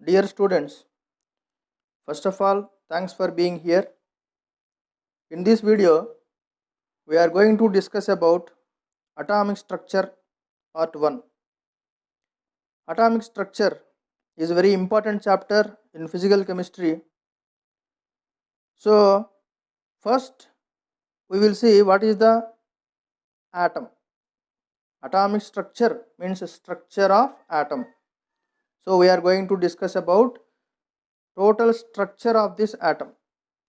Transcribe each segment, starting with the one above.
Dear students, first of all, thanks for being here. In this video, we are going to discuss about atomic structure part 1. Atomic structure is a very important chapter in physical chemistry. So, first we will see what is the atom. Atomic structure means structure of atom. So, we are going to discuss about total structure of this atom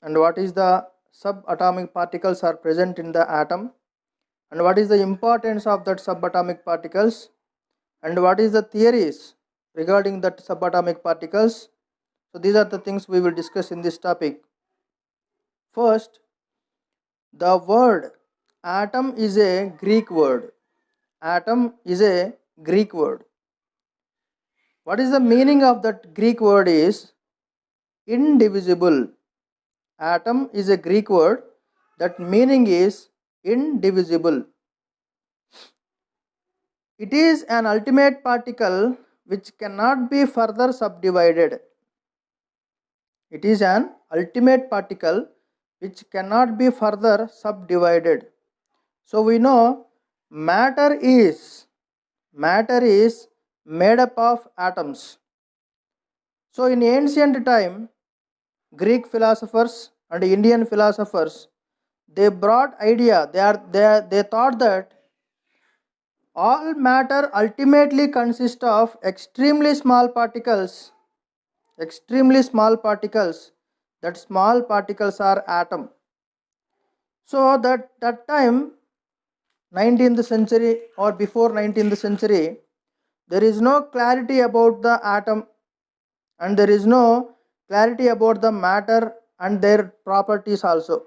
and what is the subatomic particles are present in the atom and what is the importance of that subatomic particles and what is the theories regarding that subatomic particles. So these are the things we will discuss in this topic. First, the word atom is a Greek word. Atom is a Greek word. What is the meaning of that Greek word is indivisible. Atom is a Greek word, that meaning is indivisible. It is an ultimate particle which cannot be further subdivided. It is an ultimate particle which cannot be further subdivided. So we know matter is made up of atoms. So in ancient time, Greek philosophers and Indian philosophers, they brought idea. They thought that all matter ultimately consists of extremely small particles. That small particles are atom. So that time, 19th century or before 19th century, there is no clarity about the atom and there is no clarity about the matter and their properties also.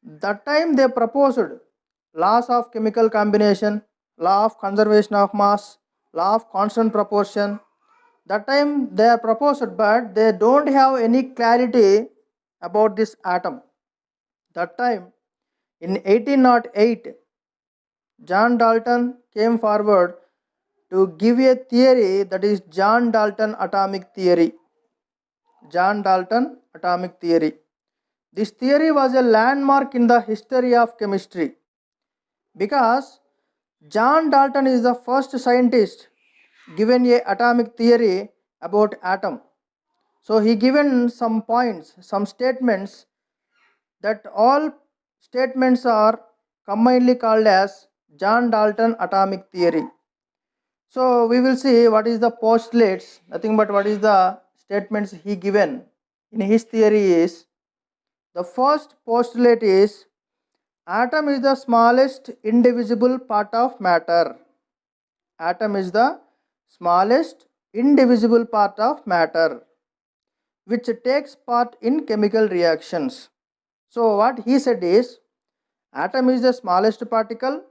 That time they proposed laws of chemical combination, law of conservation of mass, law of constant proportion. That time they are proposed, but they don't have any clarity about this atom. That time in 1808, John Dalton came forward to give a theory, that is John Dalton atomic theory. John Dalton atomic theory. This theory was a landmark in the history of chemistry because John Dalton is the first scientist given a atomic theory about atom. So he given some points, some statements, that all statements are commonly called as John Dalton atomic theory. So we will see what is the postulates, nothing but what is the statements he given in his theory is. The first postulate is atom is the smallest indivisible part of matter. Atom is the smallest indivisible part of matter which takes part in chemical reactions. So what he said is atom is the smallest particle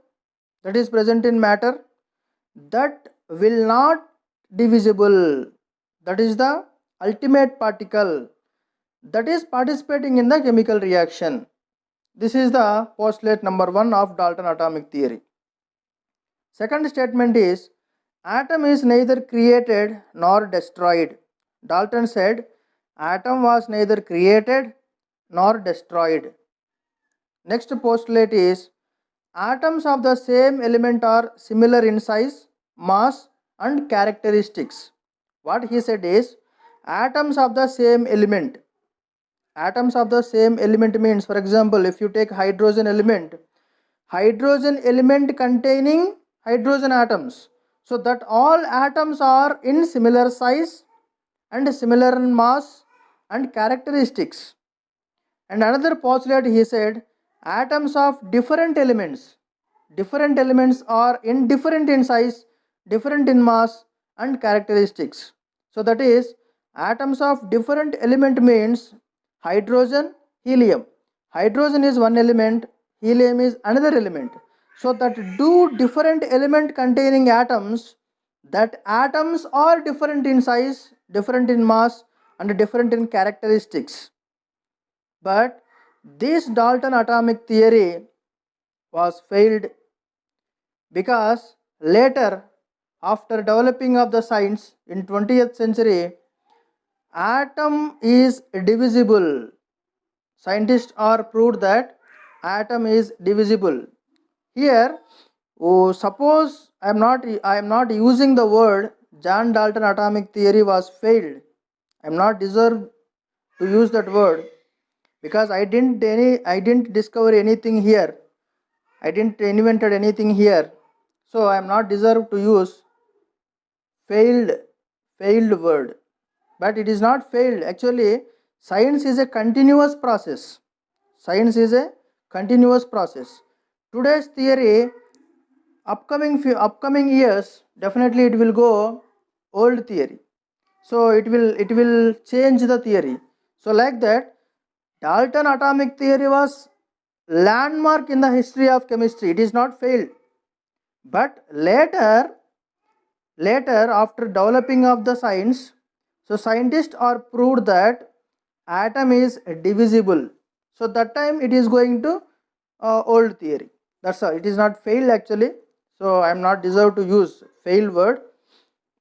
that is present in matter that will not divisible. That is the ultimate particle that is participating in the chemical reaction. This is the postulate number 1 of Dalton atomic theory. Second statement is atom is neither created nor destroyed. Dalton said atom was neither created nor destroyed. Next postulate is atoms of the same element are similar in size, mass and characteristics. What he said is atoms of the same element. Atoms of the same element means, for example, if you take hydrogen element containing hydrogen atoms, so that all atoms are in similar size and similar in mass and characteristics. And another postulate he said atoms of different elements are different in size, different in mass and characteristics. So that is atoms of different element means hydrogen, helium. Hydrogen is one element, helium is another element. So that two different element containing atoms, that atoms are different in size, different in mass and different in characteristics. But this Dalton atomic theory was failed because later after developing of the science in 20th century, atom is divisible. Scientists are proved that atom is divisible. Here, suppose I am not using the word John Dalton atomic theory was failed. I am not deserved to use that word because I didn't discover anything here. I didn't invented anything here. So I am not deserved to use failed word. But it is not failed. Actually, science is a continuous process. Science is a continuous process. Today's theory, upcoming years, definitely it will go old theory. So it will change the theory. So like that, Dalton atomic theory was landmark in the history of chemistry. It is not failed. But later after developing of the science, so scientists are proved that atom is divisible. So that time it is going to old theory. That's all. It is not failed actually. So I am not deserved to use failed word.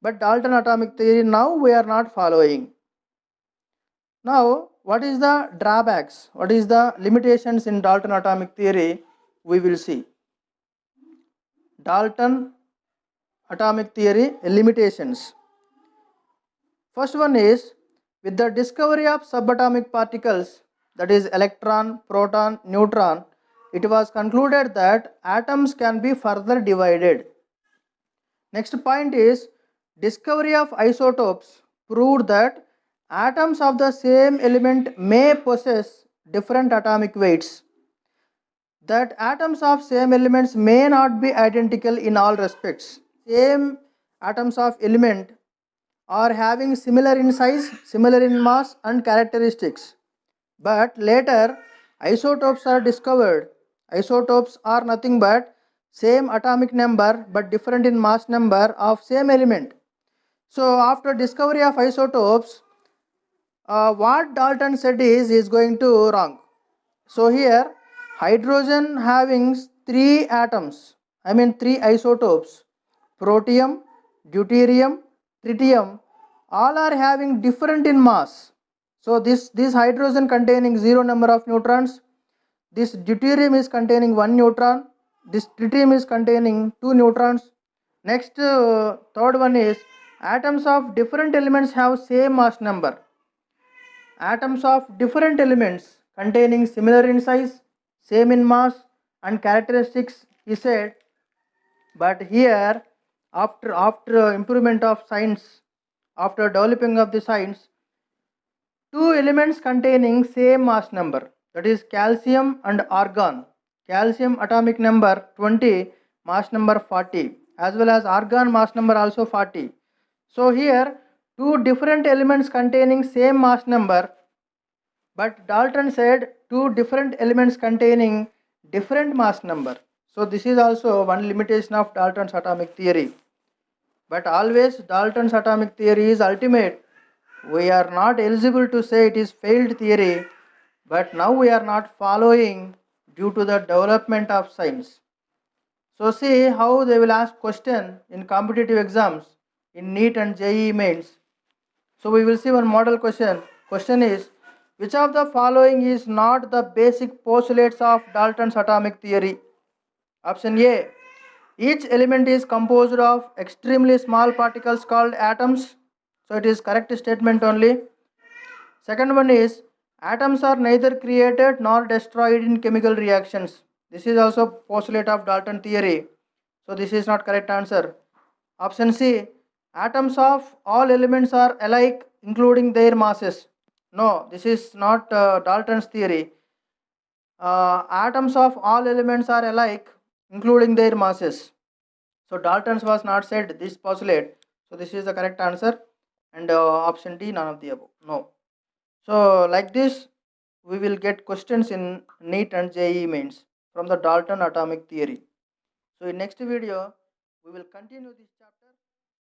But Dalton atomic theory now we are not following. Now what is the drawbacks? What is the limitations in Dalton atomic theory? We will see. Dalton atomic theory limitations. First one is, with the discovery of subatomic particles, that is electron, proton, neutron, it was concluded that atoms can be further divided. Next point is, discovery of isotopes proved that atoms of the same element may possess different atomic weights. That atoms of same elements may not be identical in all respects. Same atoms of element are having similar in size, similar in mass and characteristics. But later isotopes are discovered. Isotopes are nothing but same atomic number but different in mass number of same element. So after discovery of isotopes, what Dalton said is going to wrong. So here hydrogen having three atoms, three isotopes, protium, deuterium, tritium, all are having different in mass. So this hydrogen containing 0 number of neutrons, this deuterium is containing 1 neutron, this tritium is containing 2 neutrons. Next, third one is, atoms of different elements have same mass number. Atoms of different elements containing similar in size, same in mass and characteristics, he said. But here, after improvement of science, after developing of the science, two elements containing same mass number, that is calcium and argon. Calcium atomic number 20, mass number 40, as well as argon mass number also 40. So here two different elements containing same mass number, but Dalton said two different elements containing different mass number. So this is also one limitation of Dalton's atomic theory. But always Dalton's atomic theory is ultimate. We are not eligible to say it is failed theory, but now we are not following due to the development of science. So see how they will ask question in competitive exams in NEET and JEE mains. So we will see one model question. Question is, which of the following is not the basic postulates of Dalton's atomic theory? Option A, each element is composed of extremely small particles called atoms. So it is correct statement only. Second one is, atoms are neither created nor destroyed in chemical reactions. This is also postulate of Dalton theory. So this is not correct answer. Option C, atoms of all elements are alike including their masses. No, this is not Dalton's theory. Atoms of all elements are alike including their masses. So Dalton's was not said this postulate. So this is the correct answer. And option D, none of the above. No. So like this, we will get questions in NEET and JEE mains from the Dalton atomic theory. So in next video, we will continue this.